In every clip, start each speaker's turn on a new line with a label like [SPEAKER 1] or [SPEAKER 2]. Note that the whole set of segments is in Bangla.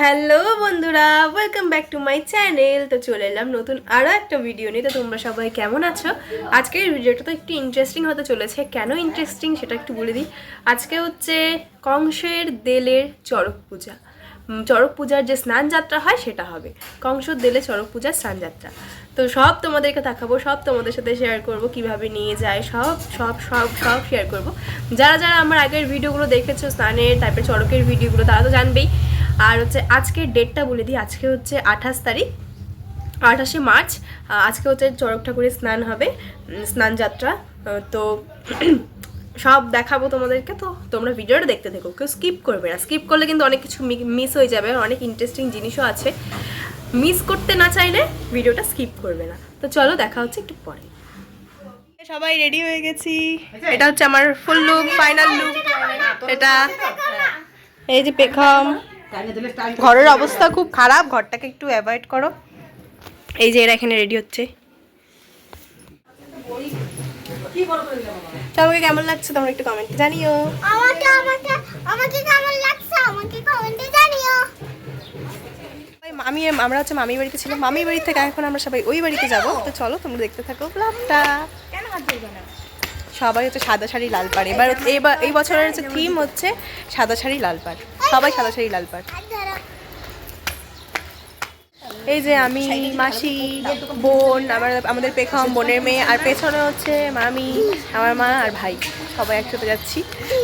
[SPEAKER 1] হ্যালো বন্ধুরা, welcome back to my channel. তো চলে এলাম নতুন আরও একটা ভিডিও নিয়ে। তো তোমরা সবাই কেমন আছো? আজকের ভিডিওটা তো একটু ইন্টারেস্টিং হতে চলেছে। কেন ইন্টারেস্টিং সেটা একটু বলে দিই। আজকে হচ্ছে কংসের দেলের চড়ক পূজা। চড়ক পূজার যে স্নান যাত্রা হয় সেটা হবে। কংসর দেলে চড়ক পূজার স্নান যাত্রা। তো সব তোমাদেরকে দেখাবো, সব তোমাদের সাথে শেয়ার করব, কিভাবে নিয়ে যায় সব সব সব সব শেয়ার করব। যারা যারা আমার আগের ভিডিওগুলো দেখেছো স্নানের তারপরে চড়কের ভিডিওগুলো, তারা তো জানবেই। আর হচ্ছে আজকের ডেটটা বলে দিই। আজকে হচ্ছে 28 তারিখ, 28শে মার্চ। আজকে হচ্ছে চড়ক ঠাকুরের স্নান হবে, স্নান যাত্রা। তো সব দেখাবো তোমাদেরকে। তো তোমরা ভিডিওটা দেখতে থেকো, কেউ স্কিপ করবে না। স্কিপ করলে কিন্তু অনেক কিছু মিস হয়ে যাবে, অনেক ইন্টারেস্টিং জিনিসও আছে। মিস করতে না চাইলে ভিডিওটা স্কিপ করবে না। তো চলো, দেখা হচ্ছে একটু পরে। সবাই রেডি হয়ে গেছি। এটা হচ্ছে আমার ফুল লুক, ফাইনাল লুক। এটা এই যে পেখম। ঘরের অবস্থা খুব খারাপ, ঘরটাকে একটু অ্যাভয়েড করো। এই যে এরা এখানে রেডি হচ্ছে। তোমাকে কেমন লাগছে তোমরা একটু কমেন্টে জানিও।
[SPEAKER 2] আমাকে কেমন লাগছে আমাকে কমেন্টে জানিও।
[SPEAKER 1] আমরা হচ্ছে মামির বাড়িতে ছিলাম, মামির বাড়ি থেকে এখন আমরা সবাই ওই বাড়িতে যাবো। তো চলো তোমরা দেখতে থাকো ব্লগটা। সবাই হচ্ছে সাদা শাড়ি লাল পাড়। এবার এই বছরের হচ্ছে থিম হচ্ছে সাদা শাড়ি লাল পাড়। সবাই সাদা শাড়ি লাল পাড়। এই যে আমি, মাসি, বোন, আমাদের পেখম, বোনের মেয়ে, আর পেছনে হচ্ছে মামি, আমার মা আর ভাই, সবাই একসাথে যাচ্ছি।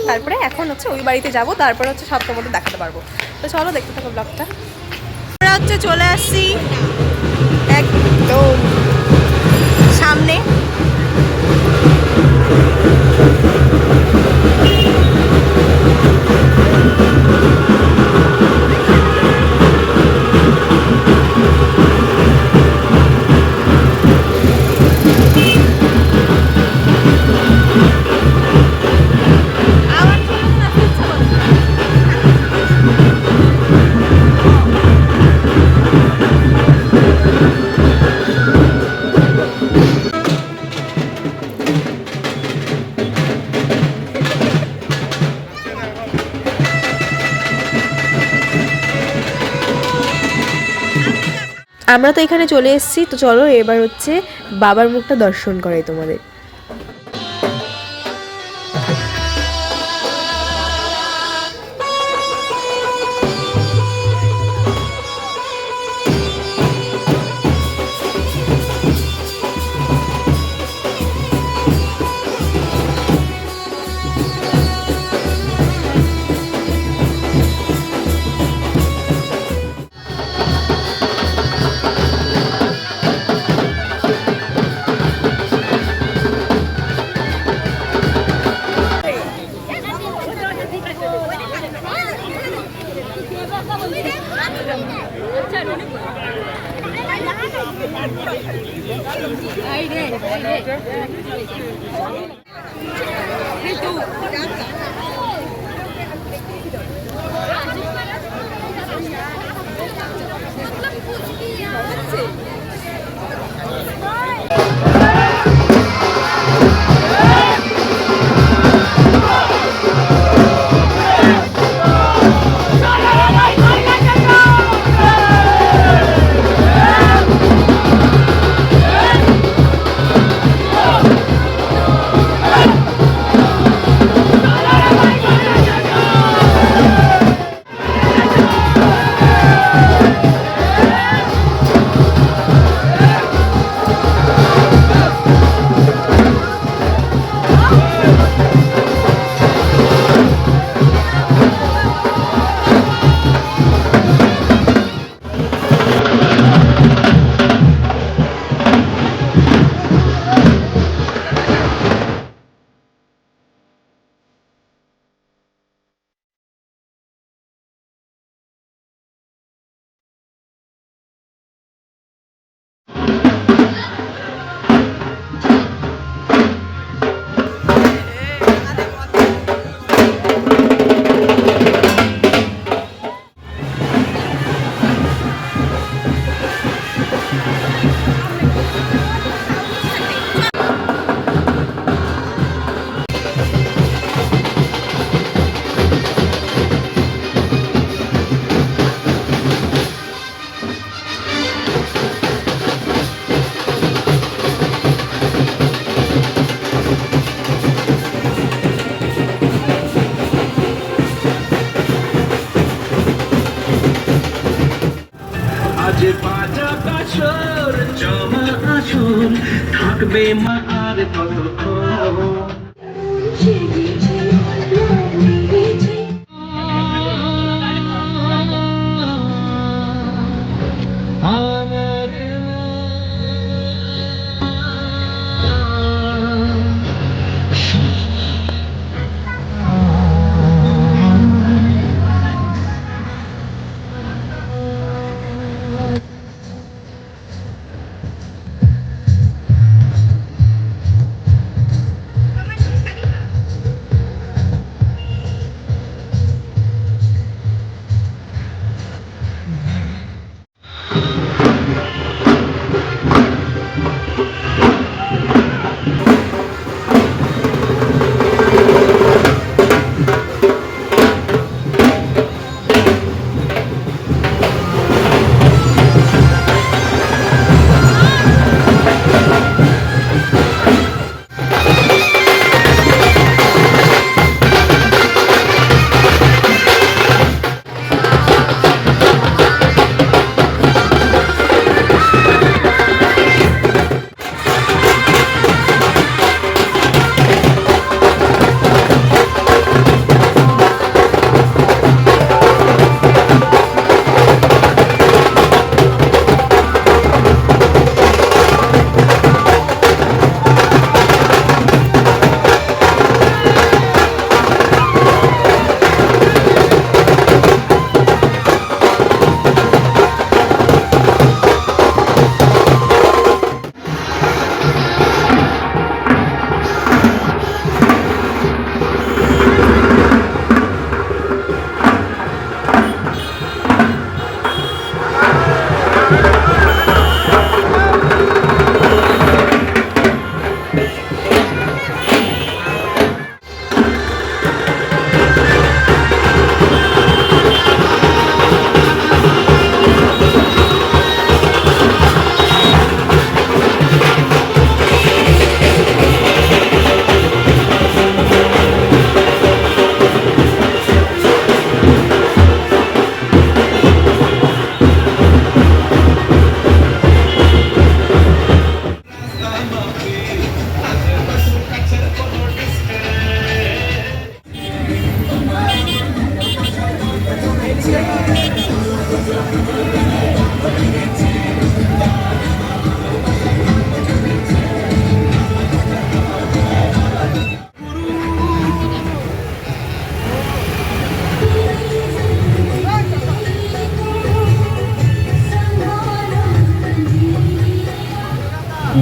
[SPEAKER 1] তারপরে এখন হচ্ছে ওই বাড়িতে যাব, তারপরে হচ্ছে সব তোমাদের দেখাতে পারবো। তো চলো দেখতে থাকো ব্লগটা। আমরা হচ্ছে চলে আসছি একদম সামনে। আমরা তো এখানে চলে এসেছি। তো চলো এবার হচ্ছে বাবার মুখটা দর্শন করাই তোমাদের।
[SPEAKER 3] জমা আসল থাকবে মা আর কতক্ষণ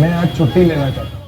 [SPEAKER 4] मैं आज छुट्टी लेना चाहता हूँ।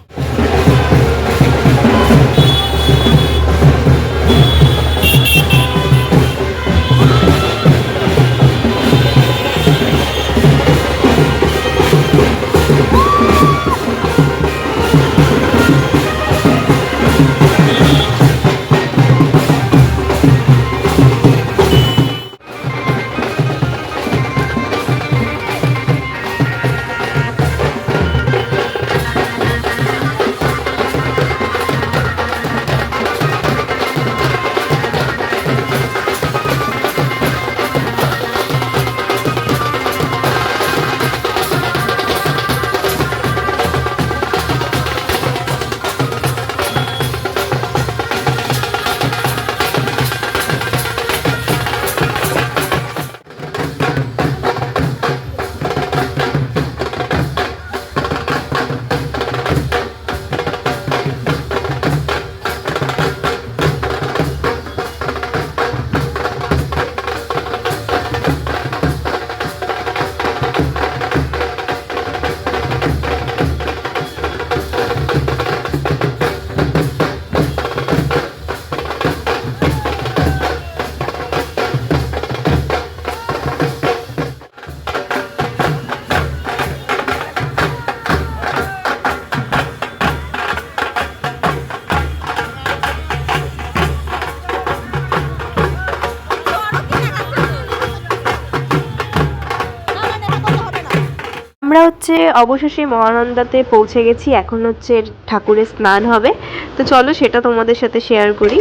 [SPEAKER 1] আমরা হচ্ছে অবশেষে মহানন্দাতে পৌঁছে গেছি। এখন হচ্ছে ঠাকুরের স্নান হবে, তো চলো সেটা তোমাদের সাথে শেয়ার করি।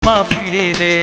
[SPEAKER 3] মা ফিরে দে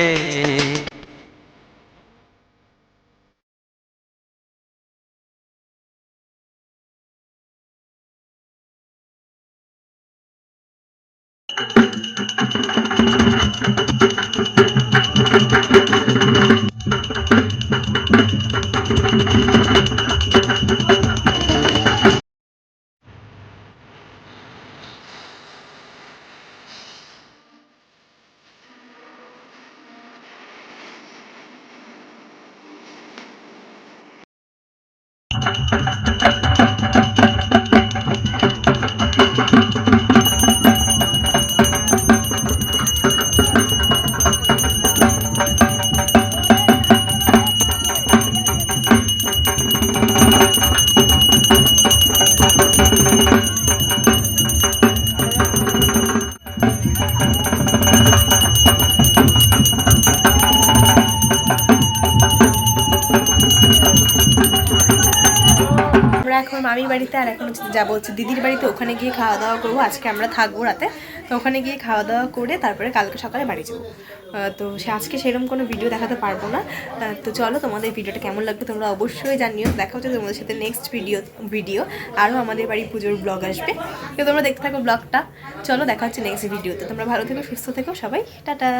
[SPEAKER 1] আমরা এখন মামির বাড়িতে আর এখন হচ্ছে যাবো হচ্ছে দিদির বাড়িতে, ওখানে গিয়ে খাওয়া দাওয়া করবো। আজকে আমরা থাকবো রাতে, তো ওখানে গিয়ে খাওয়া দাওয়া করে তারপরে কালকে সকালে বাড়ি যাবো। তো আজকে সেরকম কোনো ভিডিও দেখাতে পারবো না। তো চলো, তোমাদের ভিডিওটা কেমন লাগবে তোমরা অবশ্যই জানিও। দেখা হচ্ছে তোমাদের সাথে নেক্সট ভিডিও আরও আমাদের বাড়ি পুজোর ব্লগ আসবে, তো তোমরা দেখতে থাকো ব্লগটা। চলো দেখা হচ্ছে নেক্সট ভিডিওতে। তোমরা ভালো থেকো, সুস্থ থেকো সবাই, টাটা।